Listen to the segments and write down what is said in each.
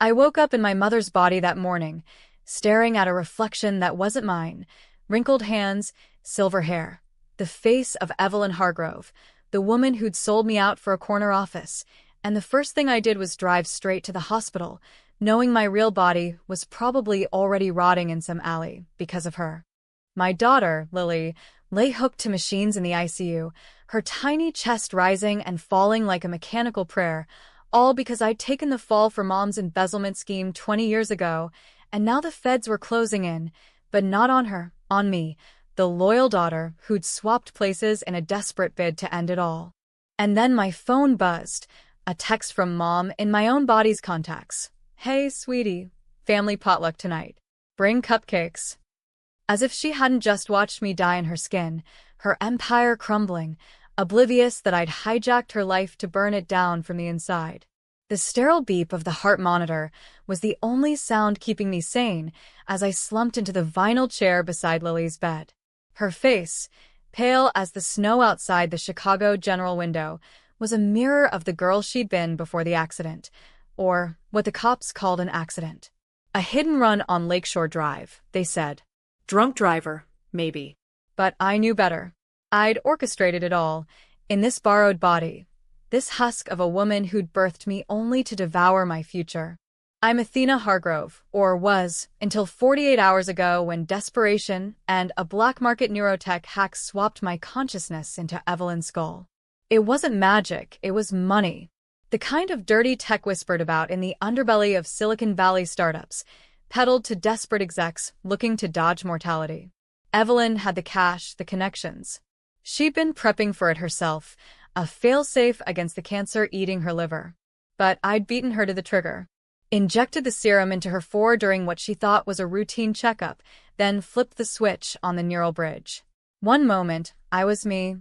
I woke up in my mother's body that morning, staring at a reflection that wasn't mine. Wrinkled hands, silver hair. The face of Evelyn Hargrove, the woman who'd sold me out for a corner office. And the first thing I did was drive straight to the hospital, knowing my real body was probably already rotting in some alley because of her. My daughter, Lily, lay hooked to machines in the ICU, her tiny chest rising and falling like a mechanical prayer, all because I'd taken the fall for Mom's embezzlement scheme 20 years ago, and now the feds were closing in, but not on her, on me, the loyal daughter who'd swapped places in a desperate bid to end it all. And then my phone buzzed, a text from Mom in my own body's contacts. "Hey, sweetie, family potluck tonight. Bring cupcakes." As if she hadn't just watched me die in her skin, her empire crumbling, oblivious that I'd hijacked her life to burn it down from the inside. The sterile beep of the heart monitor was the only sound keeping me sane as I slumped into the vinyl chair beside Lily's bed. Her face, pale as the snow outside the Chicago General window, was a mirror of the girl she'd been before the accident, or what the cops called an accident. A hidden run on Lakeshore Drive, they said. Drunk driver, maybe. But I knew better. I'd orchestrated it all, in this borrowed body, this husk of a woman who'd birthed me only to devour my future. I'm Athena Hargrove, or was, until 48 hours ago when desperation and a black market neurotech hack swapped my consciousness into Evelyn's skull. It wasn't magic, it was money. The kind of dirty tech whispered about in the underbelly of Silicon Valley startups, peddled to desperate execs looking to dodge mortality. Evelyn had the cash, the connections. She'd been prepping for it herself, a fail-safe against the cancer eating her liver. But I'd beaten her to the trigger. Injected the serum into her fore during what she thought was a routine checkup, then flipped the switch on the neural bridge. One moment, I was me,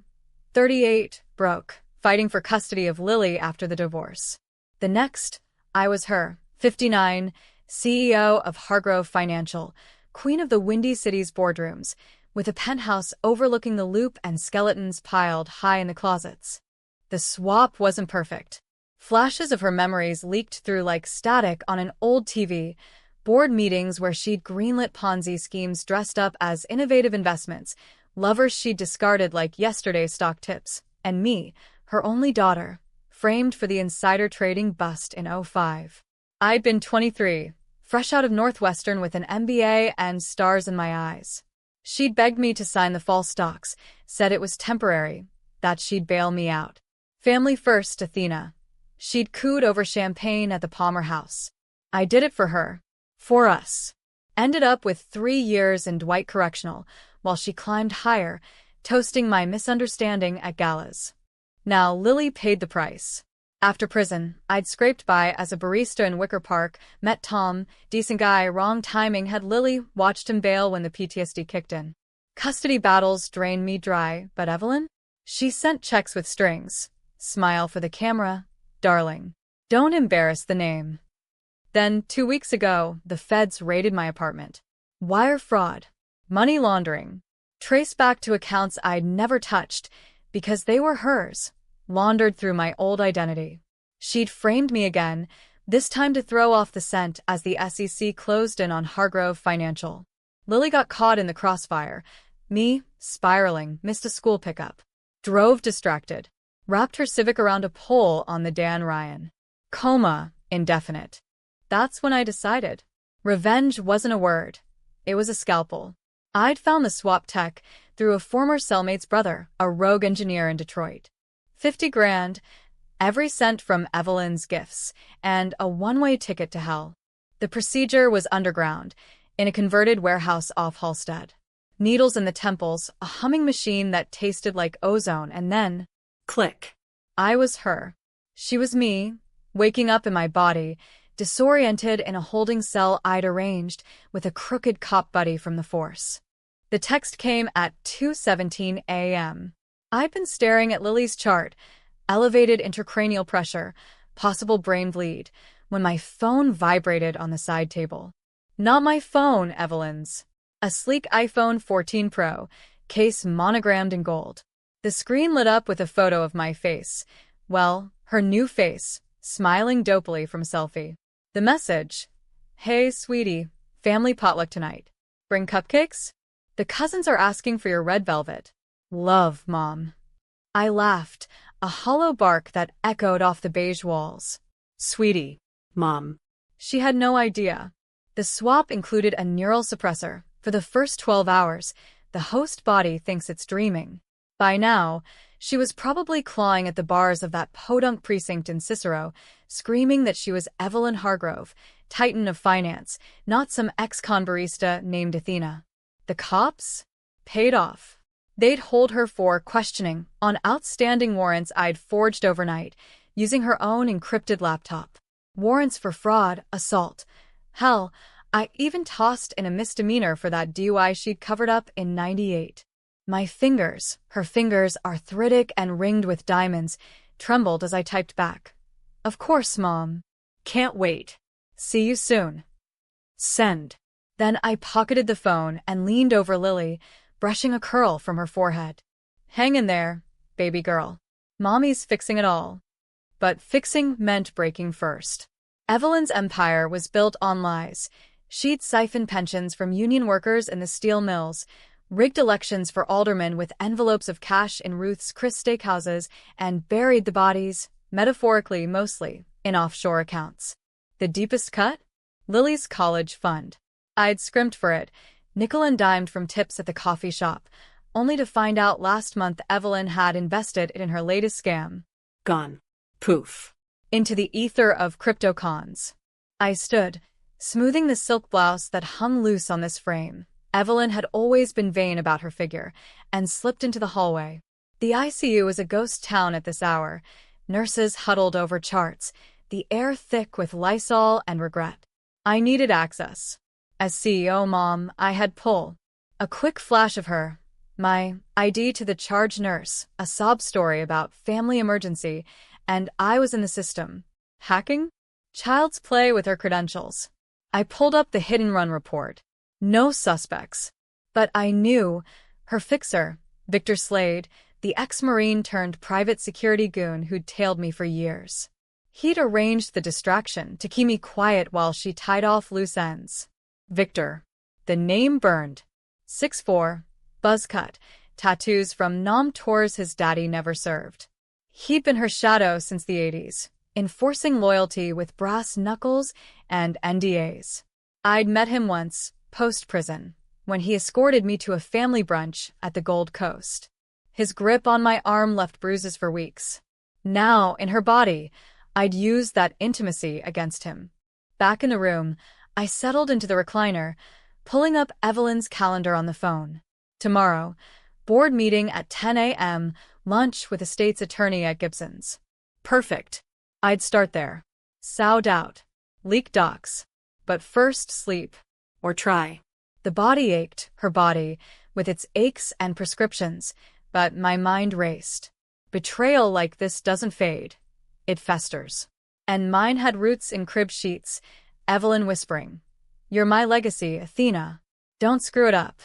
38, broke, fighting for custody of Lily after the divorce. The next, I was her, 59, CEO of Hargrove Financial, queen of the Windy City's boardrooms, with a penthouse overlooking the Loop and skeletons piled high in the closets. The swap wasn't perfect. Flashes of her memories leaked through like static on an old TV, board meetings where she'd greenlit Ponzi schemes dressed up as innovative investments, lovers she'd discarded like yesterday's stock tips, and me, her only daughter, framed for the insider trading bust in '05. I'd been 23, fresh out of Northwestern with an MBA and stars in my eyes. She'd begged me to sign the false stocks, said it was temporary, that she'd bail me out. Family first, Athena. She'd cooed over champagne at the Palmer House. I did it for her. For us. Ended up with 3 years in Dwight Correctional, while she climbed higher, toasting my misunderstanding at galas. Now Lily paid the price. After prison, I'd scraped by as a barista in Wicker Park, met Tom, decent guy, wrong timing, had Lily, watched him bail when the PTSD kicked in. Custody battles drained me dry, but Evelyn? She sent checks with strings. Smile for the camera. Darling, don't embarrass the name. Then, 2 weeks ago, the feds raided my apartment. Wire fraud. Money laundering. Traced back to accounts I'd never touched, because they were hers. Laundered through my old identity. She'd framed me again, this time to throw off the scent as the SEC closed in on Hargrove Financial. Lily got caught in the crossfire. Me, spiraling, missed a school pickup. Drove distracted. Wrapped her Civic around a pole on the Dan Ryan. Coma, indefinite. That's when I decided. Revenge wasn't a word. It was a scalpel. I'd found the swap tech through a former cellmate's brother, a rogue engineer in Detroit. 50 grand, every cent from Evelyn's gifts, and a one-way ticket to hell. The procedure was underground, in a converted warehouse off Halstead. Needles in the temples, a humming machine that tasted like ozone, and then... click. I was her. She was me, waking up in my body, disoriented in a holding cell I'd arranged with a crooked cop buddy from the force. The text came at 2:17 a.m. I'd been staring at Lily's chart, elevated intracranial pressure, possible brain bleed, when my phone vibrated on the side table. Not my phone, Evelyn's. A sleek iPhone 14 Pro, case monogrammed in gold. The screen lit up with a photo of my face. Well, her new face, smiling dopily from selfie. The message: "Hey, sweetie, family potluck tonight. Bring cupcakes? The cousins are asking for your red velvet. Love, Mom." I laughed, a hollow bark that echoed off the beige walls. Sweetie, Mom. She had no idea. The swap included a neural suppressor. For the first 12 hours, the host body thinks it's dreaming. By now, she was probably clawing at the bars of that podunk precinct in Cicero, screaming that she was Evelyn Hargrove, titan of finance, not some ex-con barista named Athena. The cops? Paid off. They'd hold her for questioning on outstanding warrants I'd forged overnight, using her own encrypted laptop. Warrants for fraud, assault. Hell, I even tossed in a misdemeanor for that DUI she'd covered up in '98. My fingers, her fingers arthritic and ringed with diamonds, trembled as I typed back. Of course, Mom. Can't wait. See you soon. Send. Then I pocketed the phone and leaned over Lily, brushing a curl from her forehead. Hang in there, baby girl. Mommy's fixing it all. But fixing meant breaking first. Evelyn's empire was built on lies. She'd siphoned pensions from union workers in the steel mills, rigged elections for aldermen with envelopes of cash in Ruth's Chris steakhouses, and buried the bodies, metaphorically mostly, in offshore accounts. The deepest cut? Lily's college fund. I'd scrimped for it, nickel and dimed from tips at the coffee shop, only to find out last month Evelyn had invested it in her latest scam. Gone. Poof. Into the ether of cryptocons. I stood, smoothing the silk blouse that hung loose on this frame. Evelyn had always been vain about her figure, and slipped into the hallway. The ICU was a ghost town at this hour, nurses huddled over charts, the air thick with Lysol and regret. I needed access. As CEO, Mom, I had pull. A quick flash of her, my ID to the charge nurse, a sob story about family emergency, and I was in the system. Hacking? Child's play with her credentials. I pulled up the hit-and-run report. No suspects. But I knew her fixer, Victor Slade, the ex-Marine turned private security goon who'd tailed me for years. He'd arranged the distraction to keep me quiet while she tied off loose ends. Victor. The name burned. 6'4", buzz cut, tattoos from nom tours his daddy never served. He'd been her shadow since the '80s, enforcing loyalty with brass knuckles and NDAs. I'd met him once, post-prison, when he escorted me to a family brunch at the Gold Coast. His grip on my arm left bruises for weeks. Now, in her body, I'd used that intimacy against him. Back in the room, I settled into the recliner, pulling up Evelyn's calendar on the phone. Tomorrow, board meeting at 10 a.m., lunch with the state's attorney at Gibson's. Perfect. I'd start there. Sowed out. Leak docs. But first sleep. Or try. The body ached, her body, with its aches and prescriptions, but my mind raced. Betrayal like this doesn't fade. It festers. And mine had roots in crib sheets, Evelyn whispering, "You're my legacy, Athena. Don't screw it up."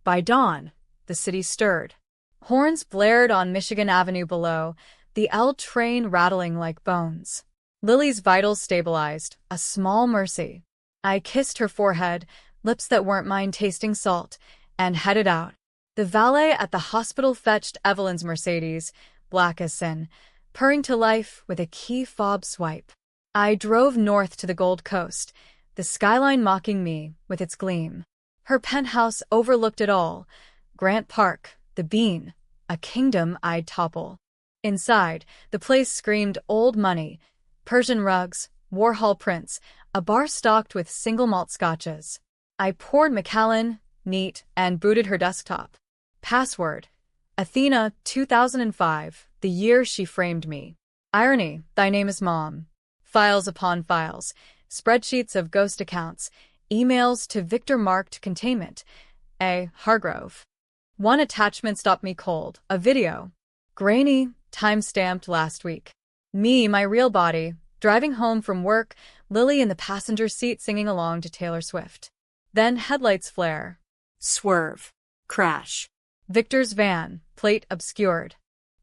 By dawn, the city stirred. Horns blared on Michigan Avenue below, the L train rattling like bones. Lily's vitals stabilized, a small mercy. I kissed her forehead, lips that weren't mine tasting salt, and headed out. The valet at the hospital fetched Evelyn's Mercedes, black as sin, purring to life with a key fob swipe. I drove north to the Gold Coast, the skyline mocking me with its gleam. Her penthouse overlooked it all. Grant Park, the Bean, a kingdom I'd topple. Inside, the place screamed old money, Persian rugs, Warhol prints, a bar stocked with single malt scotches. I poured Macallan, neat, and booted her desktop. Password: Athena 2005, the year she framed me. Irony, thy name is Mom. Files upon files, spreadsheets of ghost accounts, emails to Victor marked containment. A. Hargrove. One attachment stopped me cold, a video. Grainy, time-stamped last week. Me, my real body, driving home from work, Lily in the passenger seat singing along to Taylor Swift. Then headlights flare. Swerve. Crash. Victor's van, plate obscured.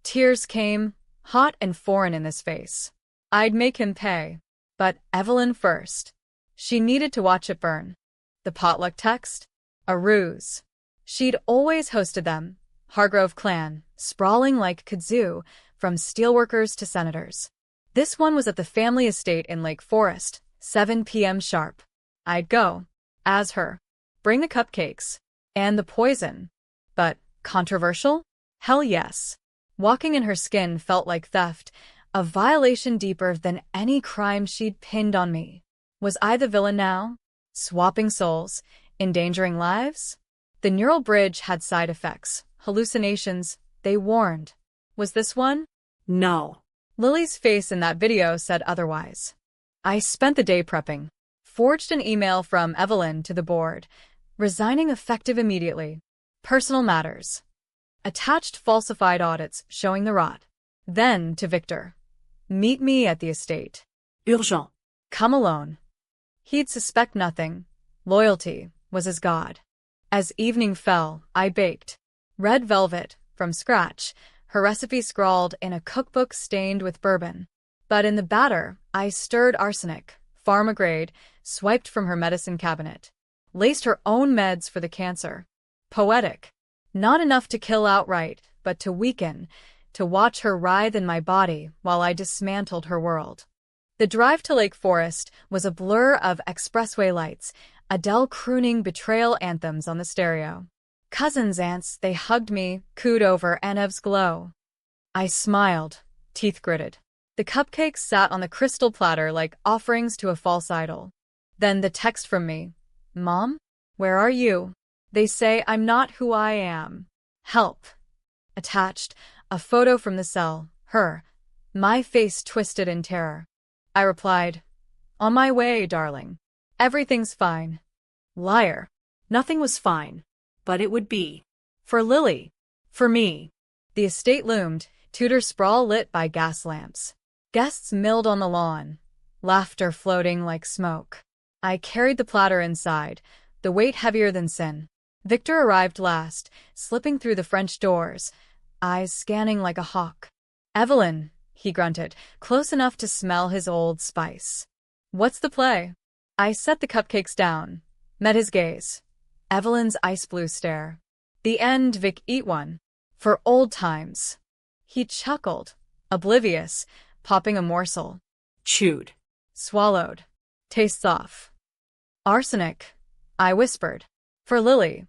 Tears came, hot and foreign in this face. I'd make him pay. But Evelyn first. She needed to watch it burn. The potluck text? A ruse. She'd always hosted them. Hargrove clan, sprawling like kudzu, from steelworkers to senators. This one was at the family estate in Lake Forest, 7 p.m. sharp. I'd go. As her. Bring the cupcakes. And the poison. But controversial? Hell yes. Walking in her skin felt like theft, a violation deeper than any crime she'd pinned on me. Was I the villain now? Swapping souls? Endangering lives? The neural bridge had side effects, hallucinations, they warned. Was this one? No. Lily's face in that video said otherwise. I spent the day prepping. Forged an email from Evelyn to the board, resigning effective immediately. Personal matters. Attached falsified audits showing the rot. Then to Victor. Meet me at the estate. Urgent. Come alone. He'd suspect nothing. Loyalty was his god. As evening fell, I baked. Red velvet, from scratch, her recipe scrawled in a cookbook stained with bourbon. But in the batter, I stirred arsenic, pharma-grade, swiped from her medicine cabinet. Laced her own meds for the cancer. Poetic. Not enough to kill outright, but to weaken, to watch her writhe in my body while I dismantled her world. The drive to Lake Forest was a blur of expressway lights, Adele crooning betrayal anthems on the stereo. Cousins, aunts, they hugged me, cooed over Anev's glow. I smiled, teeth gritted. The cupcakes sat on the crystal platter like offerings to a false idol. Then the text from me. Mom? Where are you? They say I'm not who I am. Help. Attached, a photo from the cell, her. My face twisted in terror. I replied, on my way, darling. Everything's fine. Liar. Nothing was fine, but it would be. For Lily. For me. The estate loomed, Tudor sprawl lit by gas lamps. Guests milled on the lawn, laughter floating like smoke. I carried the platter inside, the weight heavier than sin. Victor arrived last, slipping through the French doors, eyes scanning like a hawk. Evelyn, he grunted, close enough to smell his old spice. What's the play? I set the cupcakes down, met his gaze. Evelyn's ice blue stare. The end, Vic, eat one. For old times. He chuckled, oblivious, popping a morsel. Chewed. Swallowed. Tastes off. Arsenic, I whispered. For Lily.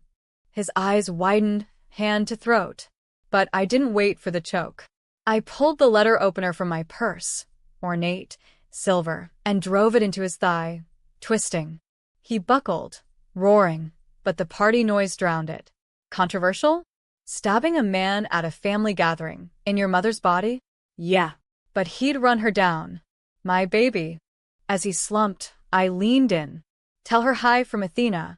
His eyes widened, hand to throat. But I didn't wait for the choke. I pulled the letter opener from my purse, ornate, silver, and drove it into his thigh, twisting. He buckled, roaring, but the party noise drowned it. Controversial? Stabbing a man at a family gathering, in your mother's body? Yeah. But he'd run her down. My baby. As he slumped, I leaned in. Tell her hi from Athena.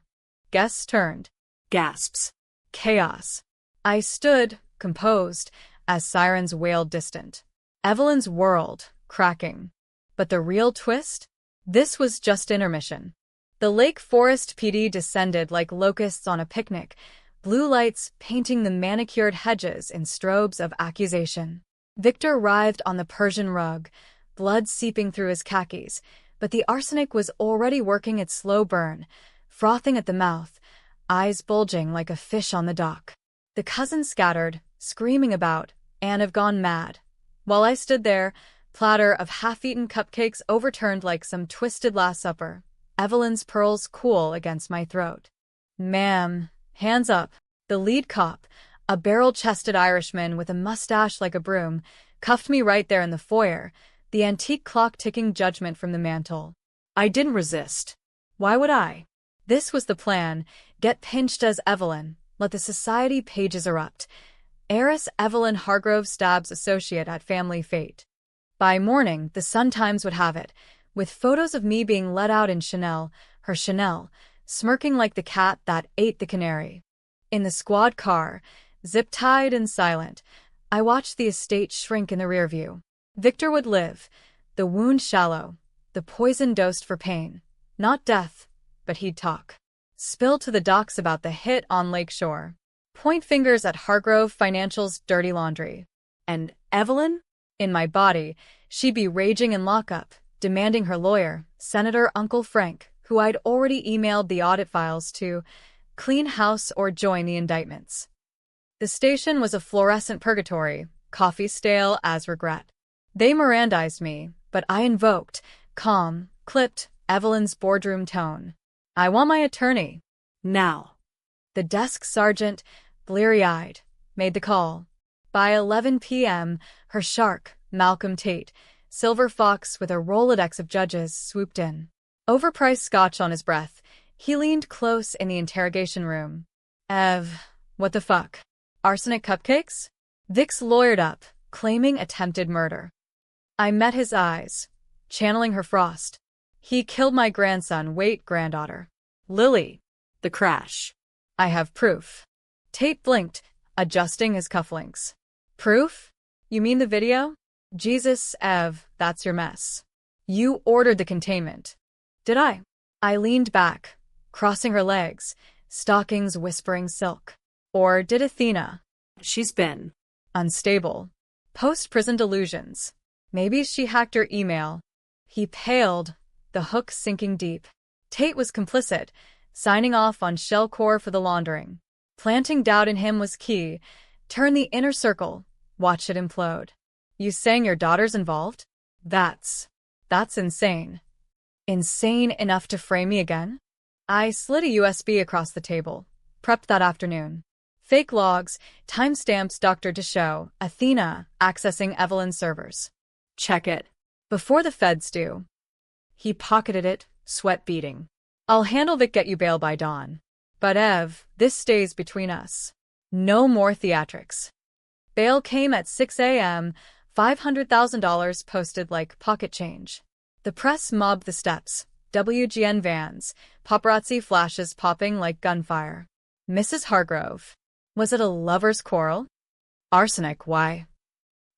Guests turned. Gasps. Chaos. I stood, composed, as sirens wailed distant. Evelyn's world, cracking. But the real twist? This was just intermission. The Lake Forest PD descended like locusts on a picnic, blue lights painting the manicured hedges in strobes of accusation. Victor writhed on the Persian rug, blood seeping through his khakis, but the arsenic was already working its slow burn, frothing at the mouth, eyes bulging like a fish on the dock. The cousins scattered, screaming about, Anne gone mad. While I stood there, platter of half-eaten cupcakes overturned like some twisted Last Supper, Evelyn's pearls cool against my throat. Ma'am, hands up. The lead cop, a barrel-chested Irishman with a mustache like a broom, cuffed me right there in the foyer, the antique clock ticking judgment from the mantel. I didn't resist. Why would I? This was the plan. Get pinched as Evelyn. Let the society pages erupt. Heiress Evelyn Hargrove stabs associate at family fate. By morning, the Sun-Times would have it, with photos of me being let out in Chanel, her Chanel, smirking like the cat that ate the canary. In the squad car, zip-tied and silent, I watched the estate shrink in the rear view. Victor would live, the wound shallow, the poison dosed for pain. Not death, but he'd talk. Spill to the docs about the hit on Lakeshore. Point fingers at Hargrove Financial's dirty laundry. And Evelyn? In my body, she'd be raging in lockup, demanding her lawyer, Senator Uncle Frank, who I'd already emailed the audit files to, clean house or join the indictments. The station was a fluorescent purgatory, coffee stale as regret. They Mirandized me, but I invoked, calm, clipped, Evelyn's boardroom tone. I want my attorney. Now. The desk sergeant, bleary-eyed, made the call. By 11 p.m., her shark, Malcolm Tate, silver fox with a Rolodex of judges, swooped in. Overpriced scotch on his breath, he leaned close in the interrogation room. Ev, what the fuck? Arsenic cupcakes? Vix lawyered up, claiming attempted murder. I met his eyes, channeling her frost. He killed my grandson, wait, granddaughter. Lily. The crash. I have proof. Tate blinked, adjusting his cufflinks. Proof? You mean the video? Jesus, Ev, that's your mess. You ordered the containment. Did I? I leaned back, crossing her legs, stockings whispering silk. Or did Athena? She's been unstable. Post-prison delusions. Maybe she hacked her email. He paled, the hook sinking deep. Tate was complicit, signing off on shell core for the laundering. Planting doubt in him was key. Turn the inner circle, watch it implode. You saying your daughter's involved? That's insane. Insane enough to frame me again? I slid a USB across the table. Prepped that afternoon. Fake logs, timestamps doctored to show Athena accessing Evelyn's servers. Check it. Before the feds do. He pocketed it, sweat beading. I'll handle Vic, get you bail by dawn. But Ev, this stays between us. No more theatrics. Bail came at 6 a.m., $500,000 posted like pocket change. The press mobbed the steps, WGN vans, paparazzi flashes popping like gunfire. Mrs. Hargrove. Was it a lover's quarrel? Arsenic, why?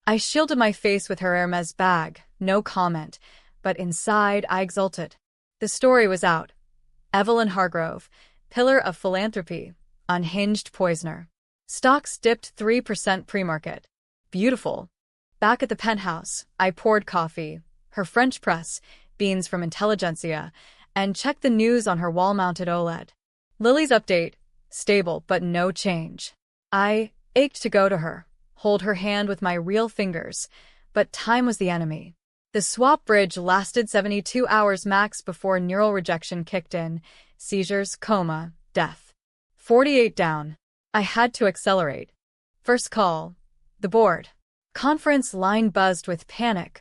I shielded my face with her Hermes bag, no comment, but inside I exulted. The story was out. Evelyn Hargrove, pillar of philanthropy, unhinged poisoner. Stocks dipped 3% pre-market. Beautiful. Back at the penthouse, I poured coffee, her French press, beans from Intelligentsia, and checked the news on her wall-mounted OLED. Lily's update, stable but no change. I ached to go to her, hold her hand with my real fingers, but time was the enemy. The swap bridge lasted 72 hours max before neural rejection kicked in, seizures, coma, death. 48 down. I had to accelerate. First call. The board. Conference line buzzed with panic.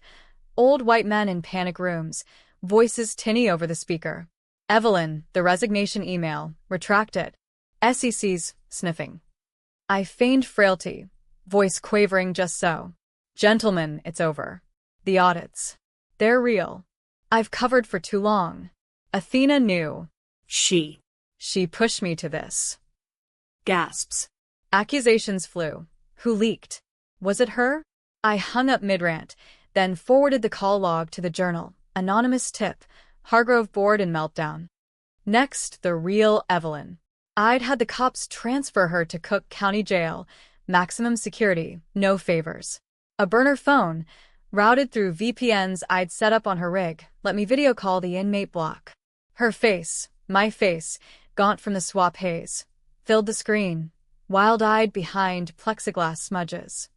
Old white men in panic rooms, voices tinny over the speaker. Evelyn, the resignation email, retract it. SEC's, sniffing. I feigned frailty, voice quavering just so. Gentlemen, it's over. The audits. They're real. I've covered for too long. Athena knew. She pushed me to this. Gasps. Accusations flew. Who leaked? Was it her? I hung up mid-rant, then forwarded the call log to the Journal. Anonymous tip. Hargrove bored in meltdown. Next, the real Evelyn. I'd had the cops transfer her to Cook County Jail. Maximum security, no favors. A burner phone, routed through VPNs I'd set up on her rig, let me video call the inmate block. Her face, my face, gaunt from the swap haze, filled the screen, wild-eyed behind plexiglass smudges.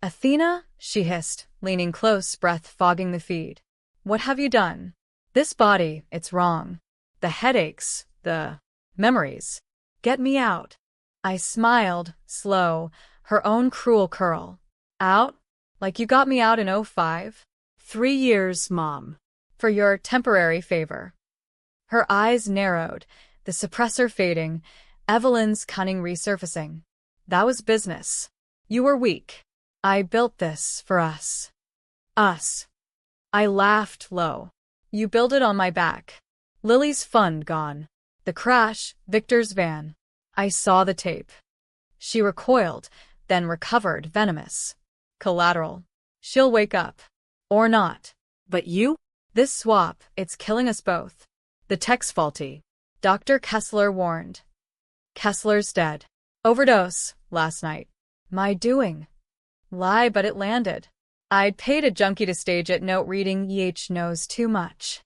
Athena, she hissed, leaning close, breath fogging the feed. What have you done? This body, it's wrong. The headaches, the memories. Get me out. I smiled, slow, her own cruel curl. Out? Like you got me out in 2005? 3 years, Mom. For your temporary favor. Her eyes narrowed, the suppressor fading, Evelyn's cunning resurfacing. That was business. You were weak. I built this for us. Us. I laughed low. You built it on my back. Lily's fund gone. The crash, Victor's van. I saw the tape. She recoiled, then recovered, venomous. Collateral. She'll wake up. Or not. But you? This swap, it's killing us both. The tech's faulty. Dr. Kessler warned. Kessler's dead. Overdose, last night. My doing. Lie, but it landed. I'd paid a junkie to stage it, note reading, "Yh knows too much."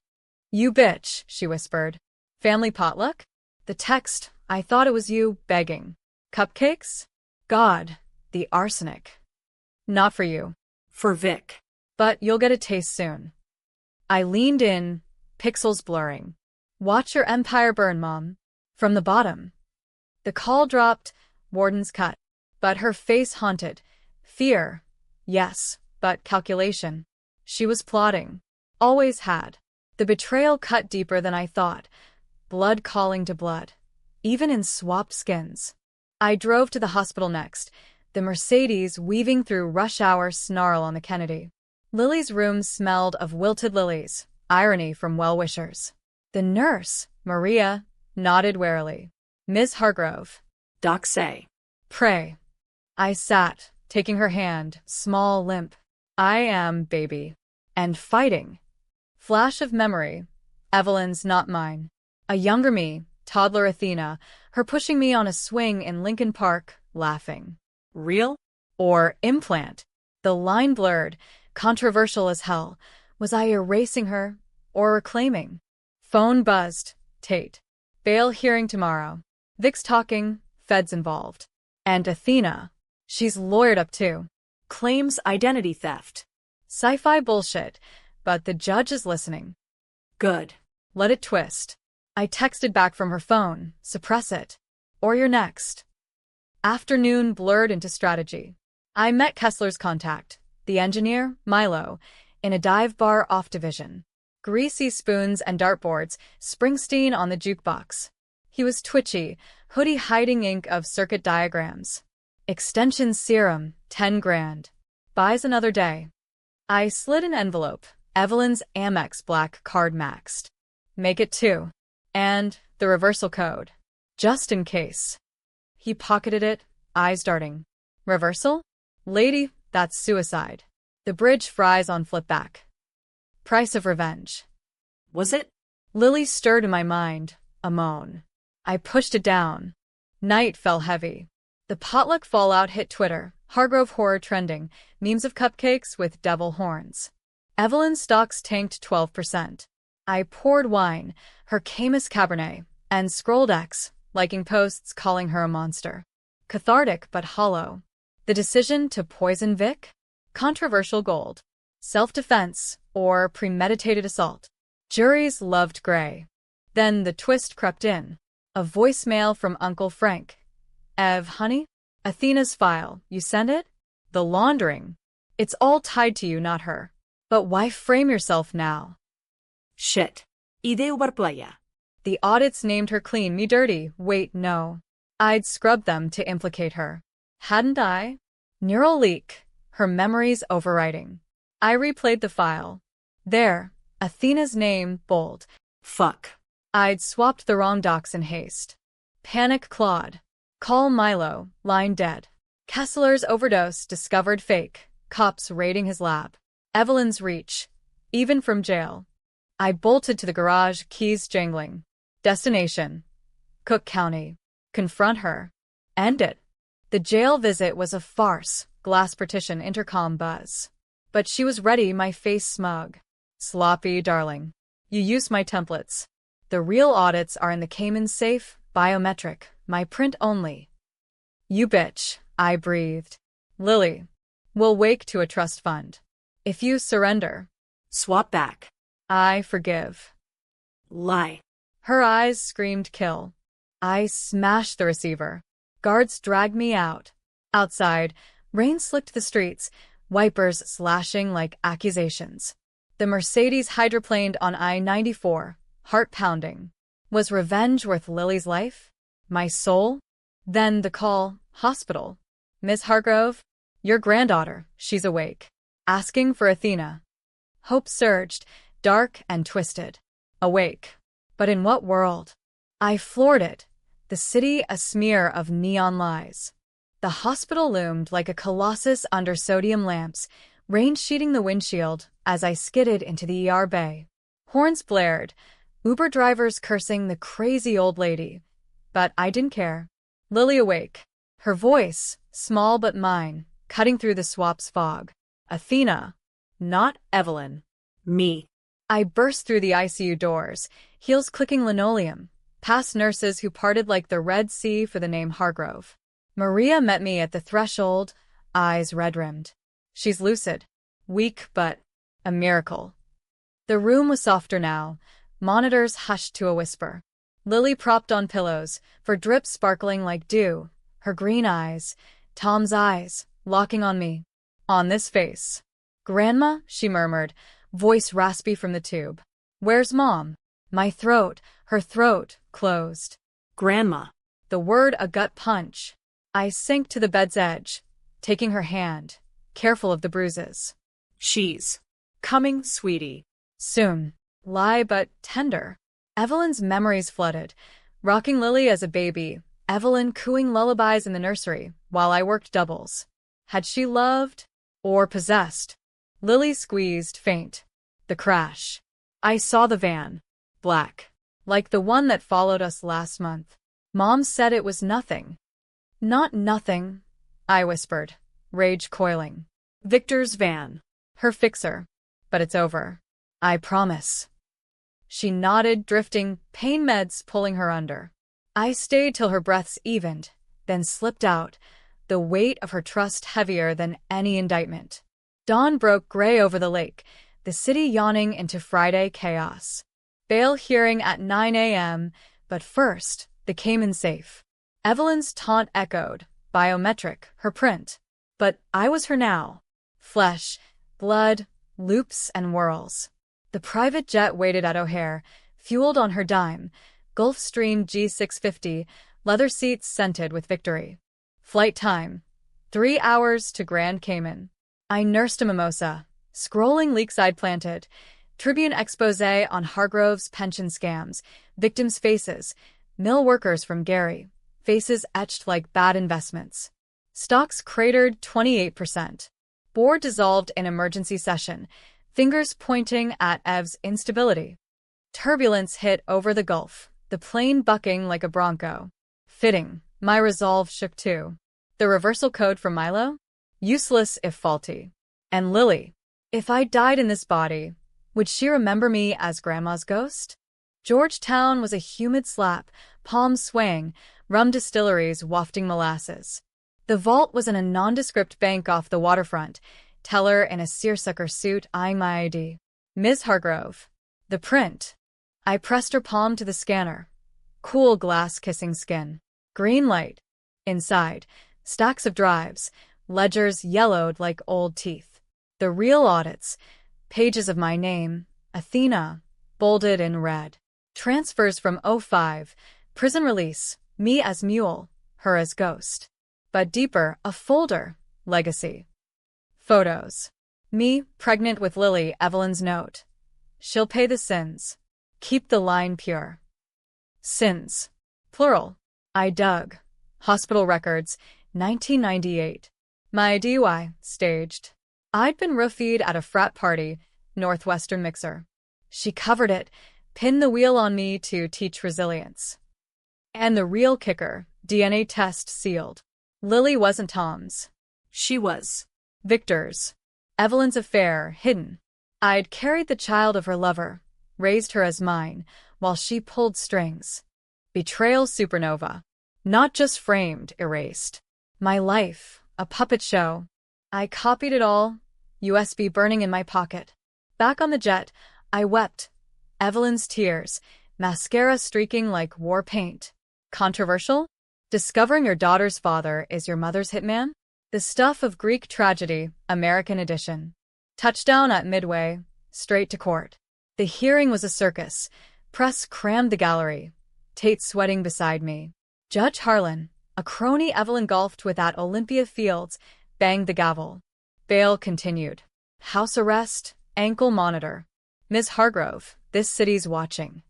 "You bitch," she whispered. "Family potluck?" The text, "I thought it was you," begging. "Cupcakes?" "God, the arsenic." "Not for you." For Vic. "But you'll get a taste soon." I leaned in, pixels blurring. "Watch your empire burn, Mom." From the bottom. The call dropped, Warden's cut. But her face haunted. Fear, yes, but calculation. She was plotting. Always had. The betrayal cut deeper than I thought. Blood calling to blood. Even in swapped skins. I drove to the hospital next, the Mercedes weaving through rush hour snarl on the Kennedy. Lily's room smelled of wilted lilies, irony from well-wishers. The nurse, Maria, nodded warily. "Miss Hargrove." Doc say. "Pray." I sat, taking her hand, small, limp. "I am, baby." And fighting. Flash of memory. Evelyn's, not mine. A younger me, toddler Athena, her pushing me on a swing in Lincoln Park, laughing. Real? Or implant. The line blurred, controversial as hell. Was I erasing her, or reclaiming? Phone buzzed. Tate. "Bail hearing tomorrow." Vic's talking, feds involved. And Athena. She's lawyered up too. Claims identity theft. Sci-fi bullshit, but the judge is listening. Good. Let it twist. I texted back from her phone, "Suppress it. Or you're next." Afternoon blurred into strategy. I met Kessler's contact, the engineer, Milo, in a dive bar off division. Greasy spoons and dartboards, Springsteen on the jukebox. He was twitchy, hoodie hiding ink of circuit diagrams. Extension serum, 10 grand. Buys another day. I slid an envelope, Evelyn's Amex black card maxed. "Make it 2. And the reversal code. Just in case." He pocketed it, eyes darting. "Reversal? Lady, that's suicide." The bridge fries on flipback. Price of revenge. Was it? Lily stirred in my mind, a moan. I pushed it down. Night fell heavy. The potluck fallout hit Twitter, Hargrove horror trending, memes of cupcakes with devil horns. Evelyn's stocks tanked 12%. I poured wine, her Camus Cabernet, and scrolled X, liking posts calling her a monster. Cathartic but hollow. The decision to poison Vic? Controversial gold. Self-defense or premeditated assault. Juries loved Gray. Then the twist crept in. A voicemail from Uncle Frank. "Ev, honey? Athena's file, you send it? The laundering. It's all tied to you, not her. But why frame yourself now?" Shit. Ideu barplaya. The audits named her clean, me dirty. Wait, no. I'd scrubbed them to implicate her. Hadn't I? Neural leak. Her memories overwriting. I replayed the file. There, Athena's name, bold. Fuck. I'd swapped the wrong docs in haste. Panic Claude. Call Milo, line dead. Kessler's overdose, discovered fake. Cops raiding his lab. Evelyn's reach. Even from jail. I bolted to the garage, keys jangling. Destination. Cook County. Confront her. End it. The jail visit was a farce, glass partition intercom buzz. But she was ready, my face smug. "Sloppy, darling. You used my templates. The real audits are in the Cayman safe, biometric, my print only." "You bitch," I breathed. "Lily, we'll wake to a trust fund. If you surrender." Swap back. "I forgive." Lie. Her eyes screamed kill. I smashed the receiver. Guards dragged me out. Outside, rain slicked the streets, wipers slashing like accusations. The Mercedes hydroplaned on I-94, heart pounding. Was revenge worth Lily's life? My soul? Then the call, hospital. "Miss Hargrove? Your granddaughter, she's awake. Asking for Athena." Hope surged, dark and twisted. Awake. But in what world? I floored it. The city a smear of neon lies. The hospital loomed like a colossus under sodium lamps, rain sheeting the windshield as I skidded into the ER bay. Horns blared, Uber drivers cursing the crazy old lady. But I didn't care. Lily awake. Her voice, small but mine, cutting through the swap's fog. Athena, not Evelyn. Me. I burst through the ICU doors, heels clicking linoleum, past nurses who parted like the Red Sea for the name Hargrove. Maria met me at the threshold, eyes red-rimmed. She's lucid, weak but a miracle. The room was softer now, monitors hushed to a whisper. Lily propped on pillows, her drip sparkling like dew, her green eyes, Tom's eyes, locking on me. On this face. "Grandma," she murmured, voice raspy from the tube. "Where's Mom?" My throat, her throat, closed. Grandma. The word a gut punch. I sank to the bed's edge, taking her hand, careful of the bruises. She's coming, sweetie. Soon. Lie but tender. Evelyn's memories flooded, rocking Lily as a baby, Evelyn cooing lullabies in the nursery, while I worked doubles. Had she loved or possessed? Lily squeezed, faint. The crash. I saw the van. Black. Like the one that followed us last month. Mom said it was nothing. Not nothing, I whispered, rage coiling. Victor's van. Her fixer. But it's over. I promise. She nodded, drifting, pain meds pulling her under. I stayed till her breaths evened, then slipped out, the weight of her trust heavier than any indictment. Dawn broke gray over the lake, the city yawning into Friday chaos. Bail hearing at 9 a.m., but first, the Cayman safe. Evelyn's taunt echoed, biometric, her print. But I was her now. Flesh, blood, loops and whirls. The private jet waited at O'Hare, fueled on her dime, Gulfstream G650, leather seats scented with victory. Flight time. 3 hours to Grand Cayman. I nursed a mimosa, scrolling Leakside planted, Tribune expose on Hargrove's pension scams, victims' faces, mill workers from Gary, faces etched like bad investments. Stocks cratered 28%. Board dissolved in emergency session, fingers pointing at Ev's instability. Turbulence hit over the Gulf, the plane bucking like a bronco. Fitting, my resolve shook too. The reversal code from Milo? Useless if faulty. And Lily, if I died in this body, would she remember me as Grandma's ghost? Georgetown was a humid slap, palms swaying, rum distilleries wafting molasses. The vault was in a nondescript bank off the waterfront, teller in a seersucker suit eyeing my ID. Ms. Hargrove. The print. I pressed her palm to the scanner. Cool glass-kissing skin. Green light. Inside, stacks of drives, ledgers yellowed like old teeth. The real audits. Pages of my name, Athena, bolded in red. Transfers from '05, prison release, me as mule, her as ghost. But deeper, a folder, legacy. Photos. Me, pregnant with Lily, Evelyn's note. She'll pay the sins. Keep the line pure. Sins. Plural. I dug. Hospital records, 1998. My DUI, staged. I'd been roofied at a frat party, Northwestern mixer. She covered it, pinned the wheel on me to teach resilience. And the real kicker, DNA test sealed. Lily wasn't Tom's. She was Victor's. Evelyn's affair, hidden. I'd carried the child of her lover, raised her as mine, while she pulled strings. Betrayal supernova. Not just framed, erased. My life, a puppet show. I copied it all, USB burning in my pocket. Back on the jet, I wept. Evelyn's tears, mascara streaking like war paint. Controversial? Discovering your daughter's father is your mother's hitman? The stuff of Greek tragedy, American edition. Touchdown at Midway, straight to court. The hearing was a circus. Press crammed the gallery. Tate sweating beside me. Judge Harlan, a crony Evelyn golfed with at Olympia Fields, banged the gavel. Bail continued. House arrest, ankle monitor. Ms. Hargrove, this city's watching.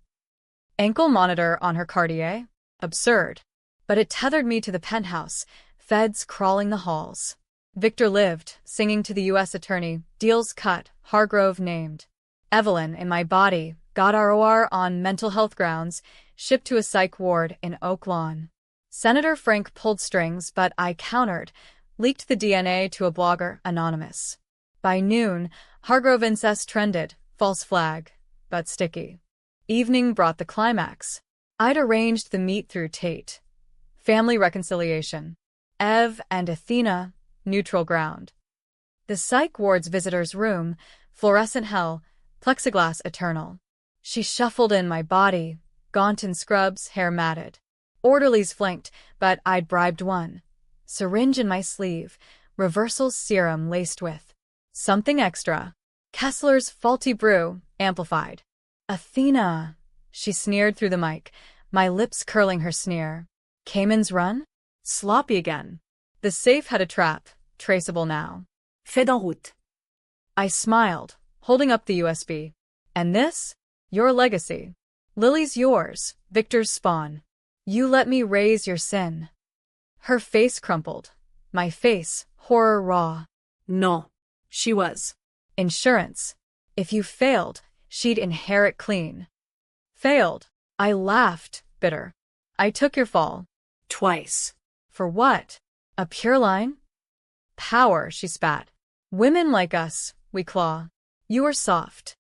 Ankle monitor on her Cartier? Absurd. But it tethered me to the penthouse, feds crawling the halls. Victor lived, singing to the U.S. attorney, deals cut, Hargrove named. Evelyn, in my body, got ROR on mental health grounds, shipped to a psych ward in Oak Lawn. Senator Frank pulled strings, but I countered, leaked the DNA to a blogger, anonymous. By noon, Hargrove incest trended, false flag, but sticky. Evening brought the climax. I'd arranged the meet through Tate. Family reconciliation. Ev and Athena, neutral ground. The psych ward's visitor's room, fluorescent hell, plexiglass eternal. She shuffled in my body, gaunt in scrubs, hair matted. Orderlies flanked, but I'd bribed one. Syringe in my sleeve, reversal serum laced with something extra. Kessler's faulty brew, amplified. Athena, she sneered through the mic, my lips curling her sneer. Cayman's run? Sloppy again. The safe had a trap, traceable now. Fait en route. I smiled, holding up the USB. And this? Your legacy. Lily's yours, Victor's spawn. You let me raise your sin. Her face crumpled. My face, horror raw. No. She was. Insurance. If you failed, she'd inherit clean. Failed. I laughed, bitter. I took your fall. Twice. For what? A pure line? Power, she spat. Women like us, we claw. You are soft.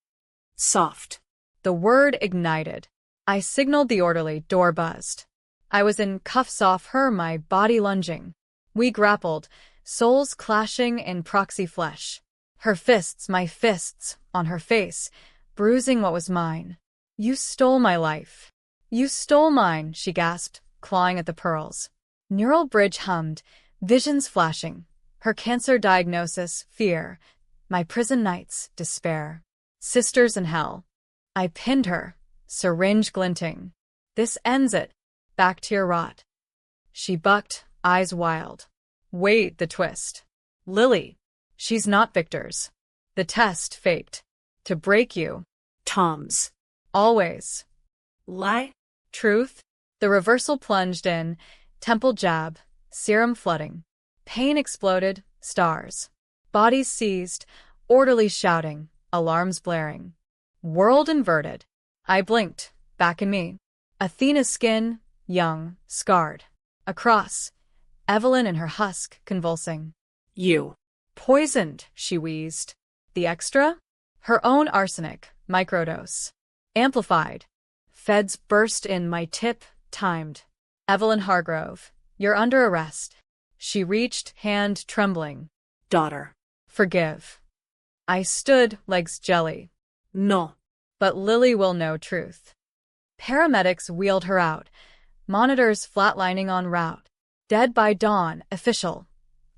Soft. The word ignited. I signaled the orderly, door buzzed. I was in cuffs off her, my body lunging. We grappled, souls clashing in proxy flesh. Her fists, my fists, on her face, bruising what was mine. You stole my life. You stole mine, she gasped, clawing at the pearls. Neural bridge hummed, visions flashing. Her cancer diagnosis, fear. My prison nights, despair. Sisters in hell. I pinned her, syringe glinting. This ends it. Back to your rot. She bucked, eyes wild. Wait, the twist. Lily. She's not Victor's. The test faked. To break you. Tom's. Always. Lie. Truth. The reversal plunged in. Temple jab. Serum flooding. Pain exploded. Stars. Bodies seized. Orderlies shouting. Alarms blaring. World inverted. I blinked. Back in me. Athena's skin, young, scarred. Across. Evelyn in her husk, convulsing. You. Poisoned, she wheezed. The extra? Her own arsenic, microdose. Amplified. Feds burst in my tip, timed. Evelyn Hargrove, you're under arrest. She reached, hand trembling. Daughter. Forgive. I stood, legs jelly. No. But Lily will know truth. Paramedics wheeled her out. Monitors flatlining en route. Dead by dawn, official.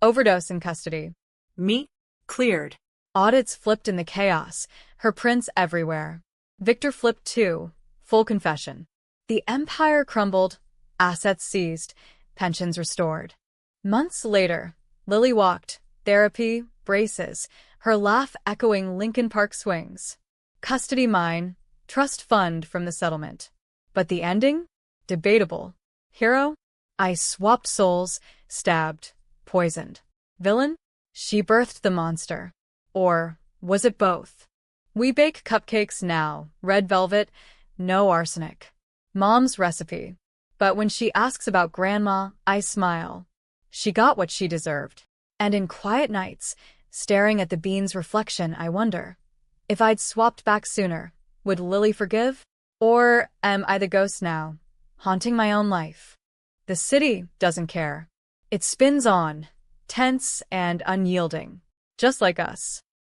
Overdose in custody. Me? Cleared. Audits flipped in the chaos, her prints everywhere. Victor flipped too, full confession. The empire crumbled, assets seized, pensions restored. Months later, Lily walked, therapy, braces, her laugh echoing Lincoln Park swings. Custody mine, trust fund from the settlement. But the ending? Debatable. Hero? I swapped souls, stabbed, poisoned. Villain? She birthed the monster. Or was it both? We bake cupcakes now, red velvet, no arsenic. Mom's recipe. But when she asks about Grandma, I smile. She got what she deserved. And in quiet nights, staring at the bean's reflection, I wonder, if I'd swapped back sooner, would Lily forgive? Or am I the ghost now, haunting my own life? The city doesn't care. It spins on, tense and unyielding, just like us.